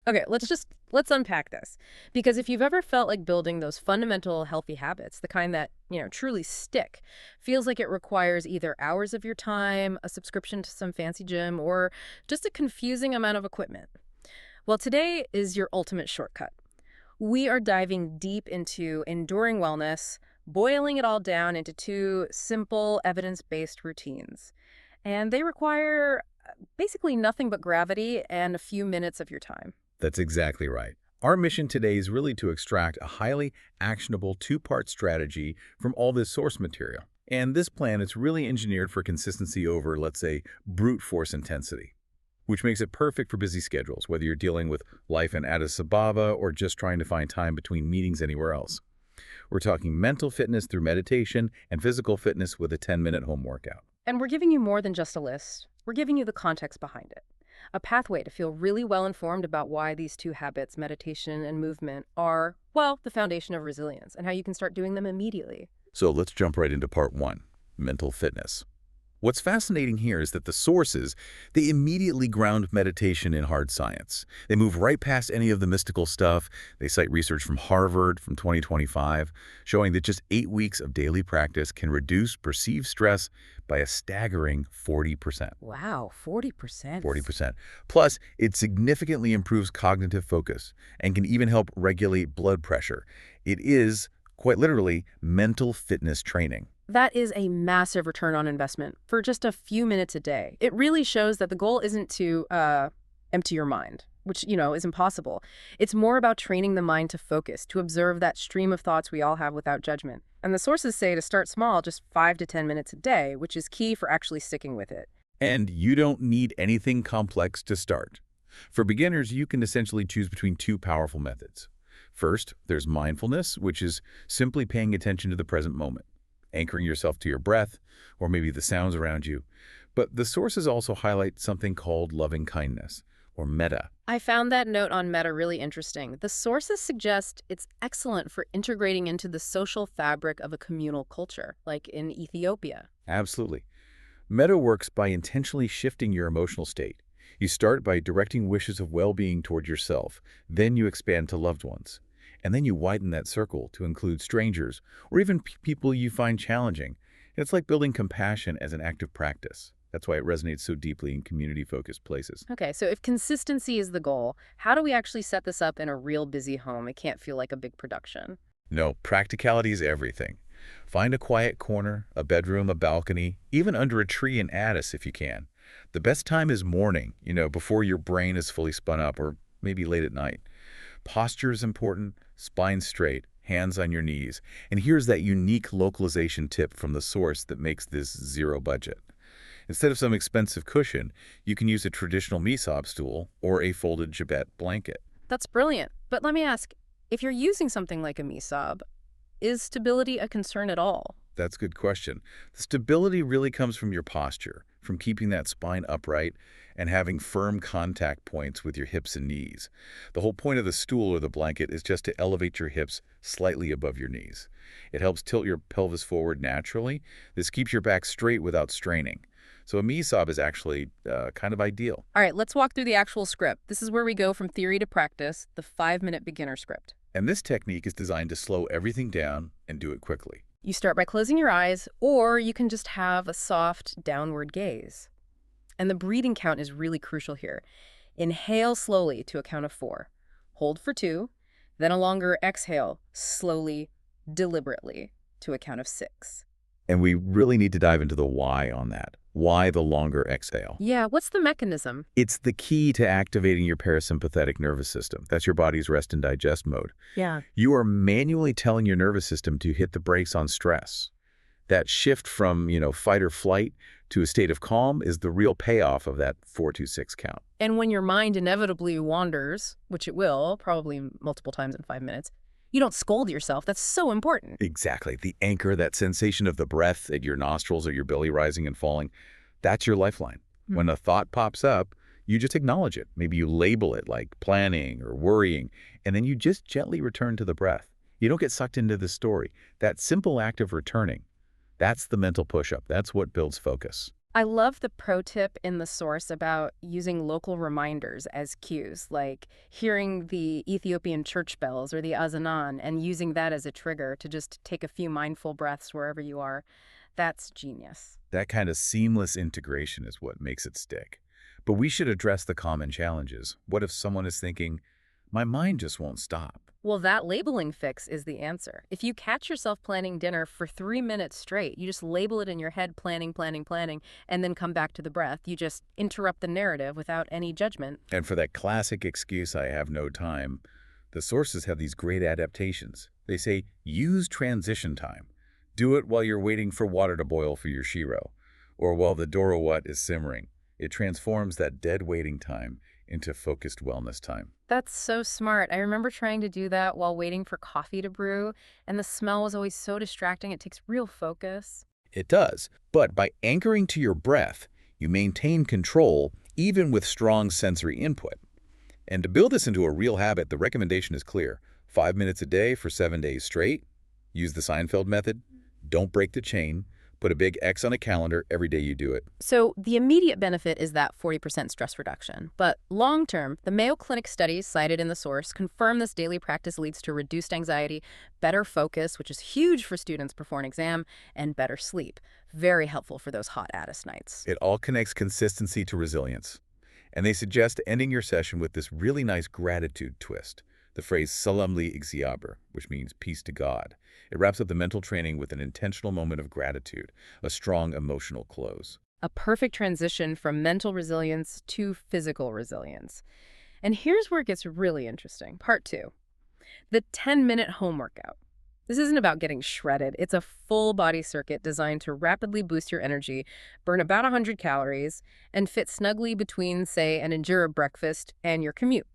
Okay, let's unpack this. Because if you've ever felt like building those fundamental healthy habits, the kind that, truly stick, feels like it requires either hours of your time, a subscription to some fancy gym, or just a confusing amount of equipment. Well, today is your ultimate shortcut. We are diving deep into enduring wellness, boiling it all down into two simple, evidence-based routines. And they require basically nothing but gravity and a few minutes of your time. That's exactly right. Our mission today is really to extract a highly actionable two-part strategy from all this source material. And this plan is really engineered for consistency over, let's say, brute force intensity, which makes it perfect for busy schedules, whether you're dealing with life in Addis Ababa or just trying to find time between meetings anywhere else. We're talking mental fitness through meditation and physical fitness with a 10-minute home workout. And we're giving you more than just a list. We're giving you the context behind it. A pathway to feel really well informed about why these two habits, meditation and movement, are, well, the foundation of resilience and how you can start doing them immediately. So let's jump right into part one, mental fitness. What's fascinating here is that the sources, they immediately ground meditation in hard science. They move right past any of the mystical stuff. They cite research from Harvard from 2025, showing that just 8 weeks of daily practice can reduce perceived stress by a staggering 40%. Wow, 40%. 40%. Plus, it significantly improves cognitive focus and can even help regulate blood pressure. It is, quite literally, mental fitness training. That is a massive return on investment for just a few minutes a day. It really shows that the goal isn't to empty your mind, which, is impossible. It's more about training the mind to focus, to observe that stream of thoughts we all have without judgment. And the sources say to start small, just 5 to 10 minutes a day, which is key for actually sticking with it. And you don't need anything complex to start. For beginners, you can essentially choose between two powerful methods. First, there's mindfulness, which is simply paying attention to the present moment, anchoring yourself to your breath, or maybe the sounds around you. But the sources also highlight something called loving kindness, or metta. I found that note on Meta really interesting. The sources suggest it's excellent for integrating into the social fabric of a communal culture, like in Ethiopia. Absolutely. Metta works by intentionally shifting your emotional state. You start by directing wishes of well-being toward yourself, then you expand to loved ones. And then you widen that circle to include strangers or even people you find challenging. And it's like building compassion as an active practice. That's why it resonates so deeply in community-focused places. Okay, so if consistency is the goal, how do we actually set this up in a real busy home? It can't feel like a big production. No, practicality is everything. Find a quiet corner, a bedroom, a balcony, even under a tree in Addis if you can. The best time is morning, before your brain is fully spun up, or maybe late at night. Posture is important, spine straight, hands on your knees. And here's that unique localization tip from the source that makes this zero budget. Instead of some expensive cushion, you can use a traditional misob stool or a folded Jabet blanket. That's brilliant. But let me ask, if you're using something like a misob, is stability a concern at all? That's a good question. The stability really comes from your posture, from keeping that spine upright and having firm contact points with your hips and knees. The whole point of the stool or the blanket is just to elevate your hips slightly above your knees. It helps tilt your pelvis forward naturally. This keeps your back straight without straining. So a misob is actually kind of ideal. All right, let's walk through the actual script. This is where we go from theory to practice, the 5-minute beginner script. And this technique is designed to slow everything down and do it quickly. You start by closing your eyes, or you can just have a soft downward gaze. And the breathing count is really crucial here. Inhale slowly to a count of 4. Hold for 2, then a longer exhale, slowly, deliberately, to a count of 6. And we really need to dive into the why on that. Why the longer exhale? Yeah, what's the mechanism? It's the key to activating your parasympathetic nervous system. That's your body's rest and digest mode. Yeah. You are manually telling your nervous system to hit the brakes on stress. That shift from, fight or flight to a state of calm is the real payoff of that 4-6 count. And when your mind inevitably wanders, which it will, probably multiple times in 5 minutes, you don't scold yourself. That's so important. Exactly. The anchor, that sensation of the breath at your nostrils or your belly rising and falling, that's your lifeline. When a thought pops up, you just acknowledge it. Maybe you label it like planning or worrying, and then you just gently return to the breath. You don't get sucked into the story. That simple act of returning, that's the mental push-up. That's what builds focus. I love the pro tip in the source about using local reminders as cues, like hearing the Ethiopian church bells or the azanan and using that as a trigger to just take a few mindful breaths wherever you are. That's genius. That kind of seamless integration is what makes it stick. But we should address the common challenges. What if someone is thinking, my mind just won't stop? Well, that labeling fix is the answer. If you catch yourself planning dinner for 3 minutes straight, you just label it in your head, planning, planning, planning, and then come back to the breath. You just interrupt the narrative without any judgment. And for that classic excuse, I have no time, the sources have these great adaptations. They say, use transition time. Do it while you're waiting for water to boil for your shiro, or while the dorowat is simmering. It transforms that dead waiting time into focused wellness time. That's so smart. I remember trying to do that while waiting for coffee to brew, and the smell was always so distracting. It takes real focus. It does, but by anchoring to your breath, you maintain control even with strong sensory input. And to build this into a real habit, the recommendation is clear. 5 minutes a day for 7 days straight. Use the Seinfeld method. Don't break the chain. Put a big X on a calendar every day you do it. So the immediate benefit is that 40% stress reduction. But long term, the Mayo Clinic studies cited in the source confirm this daily practice leads to reduced anxiety, better focus, which is huge for students before an exam, and better sleep. Very helpful for those hot Addis nights. It all connects consistency to resilience. And they suggest ending your session with this really nice gratitude twist. The phrase Salam li Ixiaber, which means peace to God. It wraps up the mental training with an intentional moment of gratitude, a strong emotional close. A perfect transition from mental resilience to physical resilience. And here's where it gets really interesting. Part two, the 10-minute home workout. This isn't about getting shredded. It's a full body circuit designed to rapidly boost your energy, burn about 100 calories, and fit snugly between, say, an Injera breakfast and your commute.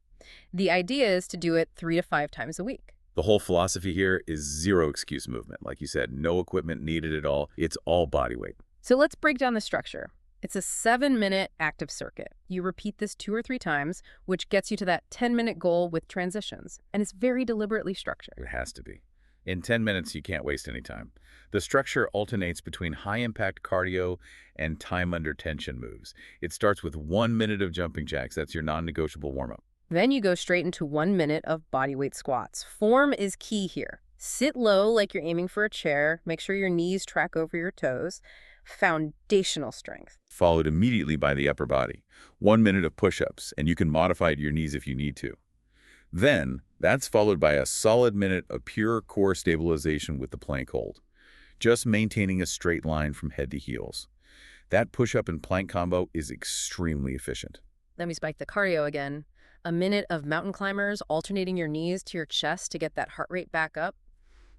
The idea is to do it 3 to 5 times a week. The whole philosophy here is zero excuse movement. Like you said, no equipment needed at all. It's all body weight. So let's break down the structure. It's a 7-minute active circuit. You repeat this 2 or 3 times, which gets you to that 10-minute goal with transitions. And it's very deliberately structured. It has to be. In 10 minutes, you can't waste any time. The structure alternates between high-impact cardio and time under tension moves. It starts with 1 minute of jumping jacks. That's your non-negotiable warm-up. Then you go straight into 1 minute of bodyweight squats. Form is key here. Sit low like you're aiming for a chair. Make sure your knees track over your toes. Foundational strength. Followed immediately by the upper body. 1 minute of push-ups, and you can modify your knees if you need to. Then, that's followed by a solid minute of pure core stabilization with the plank hold. Just maintaining a straight line from head to heels. That push-up and plank combo is extremely efficient. Then we spike the cardio again. A minute of mountain climbers, alternating your knees to your chest to get that heart rate back up.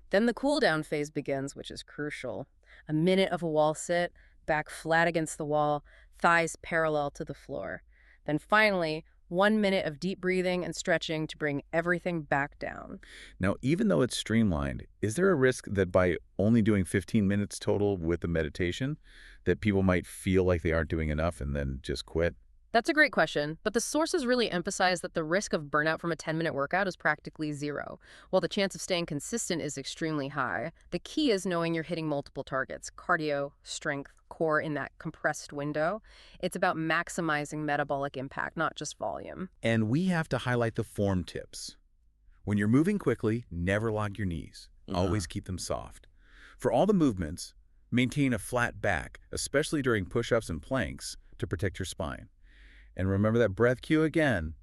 Then the cool down phase begins, which is crucial. A minute of a wall sit, back flat against the wall, thighs parallel to the floor. Then finally, 1 minute of deep breathing and stretching to bring everything back down. Now, even though it's streamlined, is there a risk that by only doing 15 minutes total with the meditation, that people might feel like they aren't doing enough and then just quit? That's a great question, but the sources really emphasize that the risk of burnout from a 10-minute workout is practically zero, while the chance of staying consistent is extremely high. The key is knowing you're hitting multiple targets, cardio, strength, core in that compressed window. It's about maximizing metabolic impact, not just volume. And we have to highlight the form tips. When you're moving quickly, never lock your knees. Always keep them soft. For all the movements, maintain a flat back, especially during push-ups and planks, to protect your spine. And remember that breath cue again.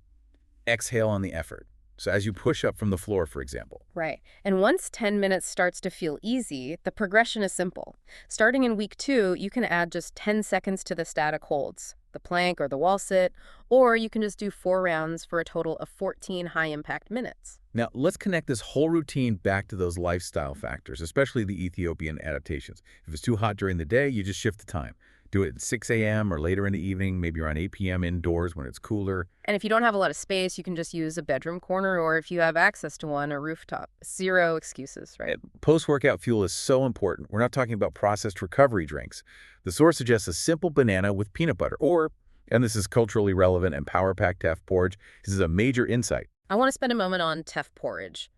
Exhale on the effort. So as you push up from the floor, for example. Right. And once 10 minutes starts to feel easy, the progression is simple. Starting in week 2, you can add just 10 seconds to the static holds, the plank or the wall sit, or you can just do 4 rounds for a total of 14 high-impact minutes. Now, let's connect this whole routine back to those lifestyle factors, especially the Ethiopian adaptations. If it's too hot during the day, you just shift the time. Do it at 6 a.m. or later in the evening, maybe around 8 p.m. indoors when it's cooler. And if you don't have a lot of space, you can just use a bedroom corner, or if you have access to one, a rooftop. Zero excuses, right? Post-workout fuel is so important. We're not talking about processed recovery drinks. The source suggests a simple banana with peanut butter, or, and this is culturally relevant and power-packed teff porridge. This is a major insight. I want to spend a moment on teff porridge.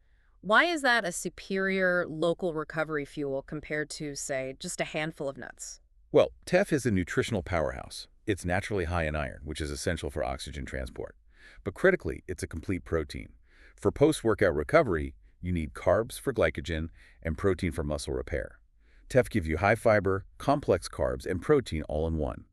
Why is that a superior local recovery fuel compared to, say, just a handful of nuts? Well, teff is a nutritional powerhouse. It's naturally high in iron, which is essential for oxygen transport. But critically, it's a complete protein. For post-workout recovery, you need carbs for glycogen and protein for muscle repair. Teff gives you high fiber, complex carbs, and protein all in one.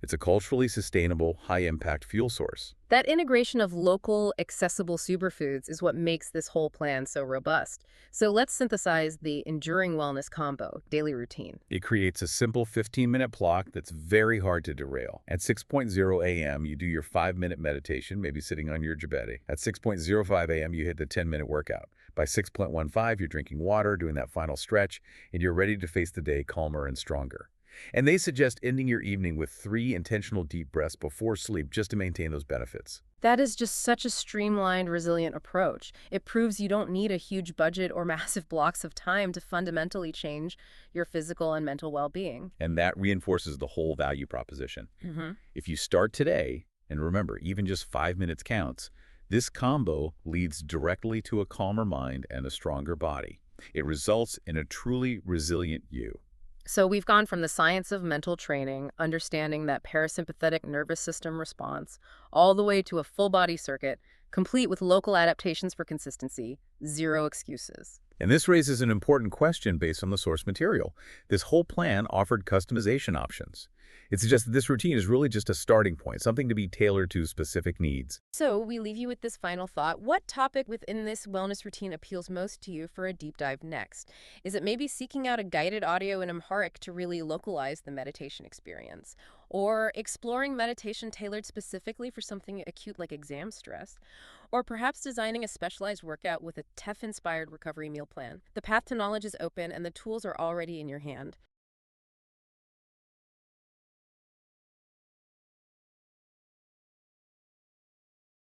It's a culturally sustainable, high-impact fuel source. That integration of local, accessible superfoods is what makes this whole plan so robust. So let's synthesize the enduring wellness combo, daily routine. It creates a simple 15-minute block that's very hard to derail. At 6:00 a.m., you do your 5-minute meditation, maybe sitting on your jabete. At 6:05 a.m., you hit the 10-minute workout. By 6:15, you're drinking water, doing that final stretch, and you're ready to face the day calmer and stronger. And they suggest ending your evening with 3 intentional deep breaths before sleep just to maintain those benefits. That is just such a streamlined, resilient approach. It proves you don't need a huge budget or massive blocks of time to fundamentally change your physical and mental well-being. And that reinforces the whole value proposition. Hmm. If you start today, and remember, even just 5 minutes counts, this combo leads directly to a calmer mind and a stronger body. It results in a truly resilient you. So we've gone from the science of mental training, understanding that parasympathetic nervous system response, all the way to a full body circuit, complete with local adaptations for consistency, zero excuses. And this raises an important question based on the source material. This whole plan offered customization options. It's just that this routine is really just a starting point, something to be tailored to specific needs. So we leave you with this final thought. What topic within this wellness routine appeals most to you for a deep dive next? Is it maybe seeking out a guided audio in Amharic to really localize the meditation experience? Or exploring meditation tailored specifically for something acute like exam stress? Or perhaps designing a specialized workout with a TEF-inspired recovery meal plan? The path to knowledge is open and the tools are already in your hand.